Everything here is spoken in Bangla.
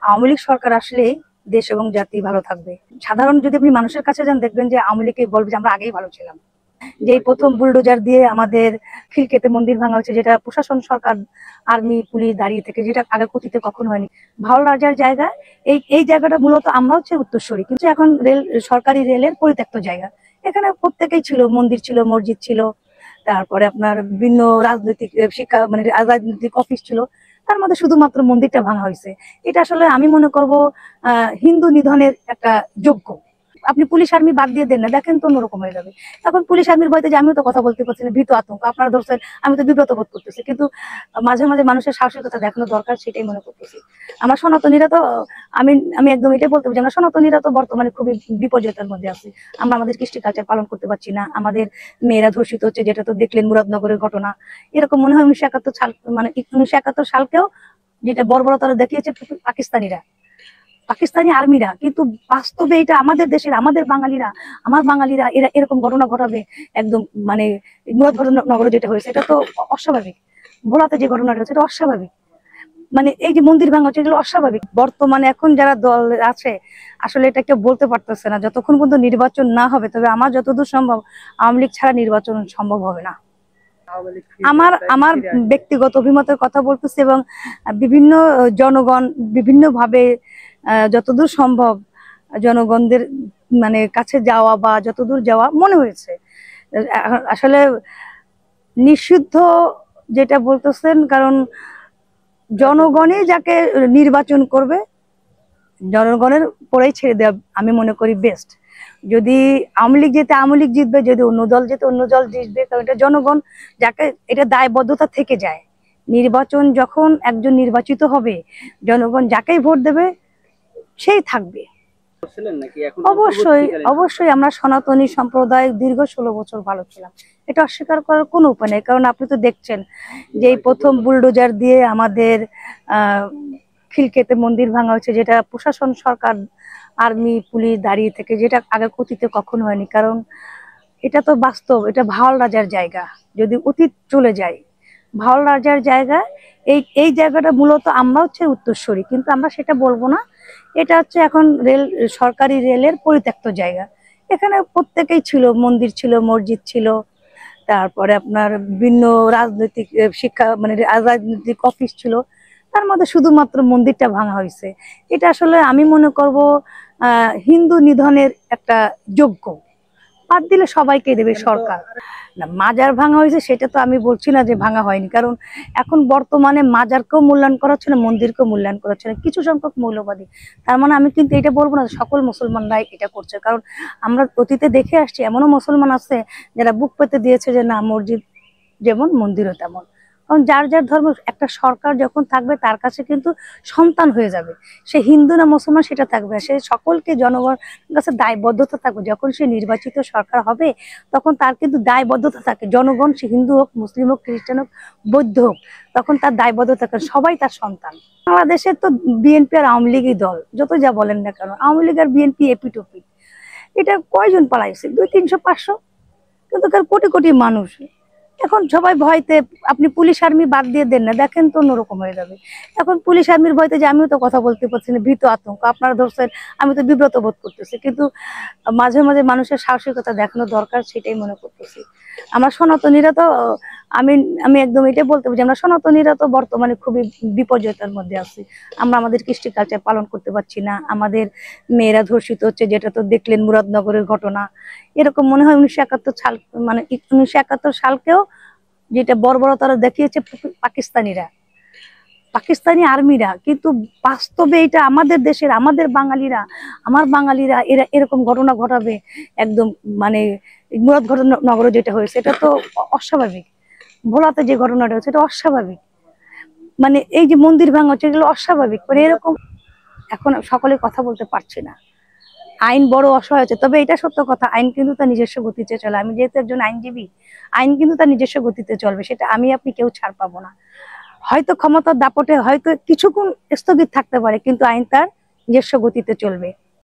আওয়ামী লীগ সরকার আসলে দেশ এবং জাতি ভালো থাকবে। সাধারণ যদি আপনি মানুষের কাছে যান দেখবেন যে আওয়ামী লীগকে বলবে যে আমরা আগেই ভালো ছিলাম। যে প্রথম বুলডোজার দিয়ে আমাদের খিলকেতে মন্দির ভাঙা হয়েছে, যেটা প্রশাসন সরকার আর্মি পুলিশ দাঁড়িয়ে থেকে, যেটা আগে কথিত কখনো হয়নি। ভালো রাজার জায়গা এই জায়গাটা মূলত আমরা হচ্ছে উত্তরসূরি, কিন্তু এখন সরকারি রেলের পরিত্যক্ত জায়গা। এখানে প্রত্যেকেই ছিল, মন্দির ছিল, মসজিদ ছিল, তারপরে আপনার বিভিন্ন রাজনৈতিক শিক্ষা মানে রাজনৈতিক অফিস ছিল, তার মধ্যে শুধুমাত্র মন্দিরটা ভাঙা হয়েছে। এটা আসলে আমি মনে করব হিন্দু নিধনের একটা যোগ্য। আপনি পুলিশ আর্মি বাদ দিয়ে দেন না, দেখেন তো অন্যরকম হয়ে যাবে। এখন পুলিশ আর্মির ভয়তে যে আমিও তো কথা বলতে পারছি না, ভীত আতঙ্ক আপনারা ধরছেন, আমি তো বিব্রত বোধ করতেছি। কিন্তু মাঝে মাঝে মানুষের সাহসিকতা দেখানো দরকার, সেটাই মনে করতেছি। আমরা সনাতনীরা তো আমি আমি একদম এটাই বলতে পারি, আমরা সনাতনীরা তো বর্তমানে খুবই বিপর্যয়ের মধ্যে আছি। আমরা আমাদের কৃষ্টি কালচার পালন করতে পারছি না, আমাদের মেয়েরা ধর্ষিত হচ্ছে, যেটা তো দেখলেন মুরাদনগরের ঘটনা। এরকম মনে হয় 1971 সাল, মানে 1971 সালকেও যেটা বর্বরতা দেখিয়েছে পাকিস্তানি আর্মিরা, কিন্তু বাস্তবে এটা আমাদের দেশের, আমাদের বাঙালিরা, আমার বাঙালিরা এরা এরকম ঘটনা ঘটাবে একদম, মানে মুরাদনগরে যেটা হয়েছে এটা তো অস্বাভাবিক। ভোলাতে যে ঘটনাটা হচ্ছে এটা অস্বাভাবিক। মানে এই যে মন্দির ভাঙা হচ্ছে এগুলো অস্বাভাবিক। বর্তমানে এখন যারা দল আছে আসলে এটা কেউ বলতে পারতেছে না, যতক্ষণ পর্যন্ত নির্বাচন না হবে। তবে আমার যতদূর সম্ভব আওয়ামী লীগ ছাড়া নির্বাচন সম্ভব হবে না। আমার ব্যক্তিগত অভিমতের কথা বলতেছি, এবং বিভিন্ন জনগণ বিভিন্ন ভাবে যতদূর সম্ভব জনগণদের মানে কাছে যাওয়া বা যতদূর যাওয়া মনে হয়েছে। আসলে নিষিদ্ধ যেটা বলতেছেন, কারণ জনগণই যাকে নির্বাচন করবে জনগণের পরেই ছেড়ে দেওয়া আমি মনে করি বেস্ট। যদি আওয়ামী লীগ যেতে আওয়ামী লীগ জিতবে, যদি অন্য দল যেতে অন্য দল জিতবে, কারণ এটা জনগণ যাকে, এটা দায়বদ্ধতা থেকে যায়। নির্বাচন যখন একজন নির্বাচিত হবে, জনগণ যাকেই ভোট দেবে সেই থাকবে। অবশ্যই অবশ্যই আমরা সনাতনী সম্প্রদায় দীর্ঘ 16 বছর ভালো ছিলাম, এটা অস্বীকার করার কোনো উপায় নেই। কারণ আপনি তো দেখছেন যে এই প্রথম বুলডোজার দিয়ে আমাদের খিলকেতে মন্দির ভাঙা হয়েছে, যেটা প্রশাসন সরকার আর্মি পুলিশ দাঁড়িয়ে থেকে, যেটা আগে কথিত কখনো হয়নি। কারণ এটা তো বাস্তব, এটা ভাওয়াল রাজার জায়গা। যদি অতীত চলে যায়, ভাওয়াল রাজার জায়গা, এই জায়গাটা মূলত আমরা হচ্ছে উত্তরসূরি, কিন্তু আমরা সেটা বলবো না। এটা হচ্ছে এখন সরকারি রেলের পরিত্যক্ত জায়গা। এখানে প্রত্যেকেই ছিল, মন্দির ছিল, মসজিদ ছিল, তারপরে আপনার বিভিন্ন রাজনৈতিক শিক্ষা মানে রাজনৈতিক অফিস ছিল, তার মধ্যে শুধুমাত্র মন্দিরটা ভাঙা হয়েছে। এটা আসলে আমি মনে করব হিন্দু নিধনের একটা যোগ্য। বাদ দিলে সবাইকে দেবে সরকার। না, মাজার ভাঙা হয়েছে সেটা তো আমি বলছি না যে ভাঙা হয়নি, কারণ এখন বর্তমানে মাজারকেও মূল্যায়ন করা হচ্ছে না, মন্দিরকেও মূল্যায়ন করা হচ্ছে না, কিছু সংখ্যক মৌলবাদী। তার মানে আমি কিন্তু এটা বলবো না সকল মুসলমানরাই এটা করছে, কারণ আমরা অতীতে দেখে আসছি এমনও মুসলমান আছে যারা বুক পেতে দিয়েছে যে না, মসজিদ যেমন মন্দিরও তেমন। কারণ যার যার ধর্ম, একটা সরকার যখন থাকবে তার কাছে কিন্তু সন্তান হয়ে যাবে, সে হিন্দু না মুসলমান সেটা থাকবে, সে সকলকে জনগণের কাছে দায়বদ্ধতা থাকবে। যখন সে নির্বাচিত সরকার হবে তখন তার কিন্তু দায়বদ্ধতা থাকে, জনগণ সে হিন্দু হোক, মুসলিম হোক, খ্রিস্টান হোক, বৌদ্ধ হোক, তখন তার দায়বদ্ধতা থাকে, সবাই তার সন্তান। বাংলাদেশের তো বিএনপি আর আওয়ামী লীগই দল, যত যা বলেন না কেন, আওয়ামী লীগ আর বিএনপি এপিটোপি। এটা কয়জন পালাইছে? 200, 300, 500, কিন্তু তার কোটি কোটি মানুষ। এখন সবাই ভয়তে, আপনি পুলিশ আর্মি বাদ দিয়ে দেন না, দেখেন তো অন্যরকম হয়ে যাবে। এখন পুলিশ আর্মির ভয়তে যে আমিও তো কথা বলতে পারছি না, ভীত আতঙ্ক আপনারা ধরছেন, আমি তো বিব্রত বোধ করতেছি। কিন্তু মাঝে মাঝে মানুষের সাহসিকতা দেখানো দরকার, সেটাই মনে করতেছি। আমরা সনাতনীরা তো আমি আমি একদম এটাই বলতে পারি, আমরা সনাতনীরা তো বর্তমানে খুবই বিপর্যয়ের মধ্যে আছি। আমরা আমাদের কৃষ্টি কালচার পালন করতে পারছি না, আমাদের মেয়েরা ধর্ষিত হচ্ছে, যেটা তো দেখলেন মুরাদনগরের ঘটনা। এরকম মনে হয় 1971 সাল, মানে 1971 সালকেও যেটা বর্বরতা দেখিয়েছে পাকিস্তানি আর্মিরা, কিন্তু বাস্তবে এটা আমাদের দেশের, আমাদের বাঙালিরা, আমার বাঙালিরা এরা এরকম ঘটনা ঘটাবে একদম, মানে মুরাদনগরে যেটা হয়েছে এটা তো অস্বাভাবিক। ভোলাতে যে ঘটনাটা হয়েছে এটা অস্বাভাবিক। মানে এই যে মন্দির ভাঙা হচ্ছে এগুলো অস্বাভাবিক। মানে এরকম এখন সকলে কথা বলতে পারছে না, আইন বড় অসহায় হচ্ছে। তবে এটা সত্য কথা, আইন কিন্তু তার নিজস্ব গতিতে চলে। আমি যেহেতু একজন আইনজীবী, আইন কিন্তু তার নিজস্ব গতিতে চলবে, সেটা আমি আপনি কেউ ছাড় পাবো না। হয়তো ক্ষমতার দাপটে হয়তো কিছুক্ষণ স্থগিত থাকতে পারে, কিন্তু আইন তার নিজস্ব গতিতে চলবে।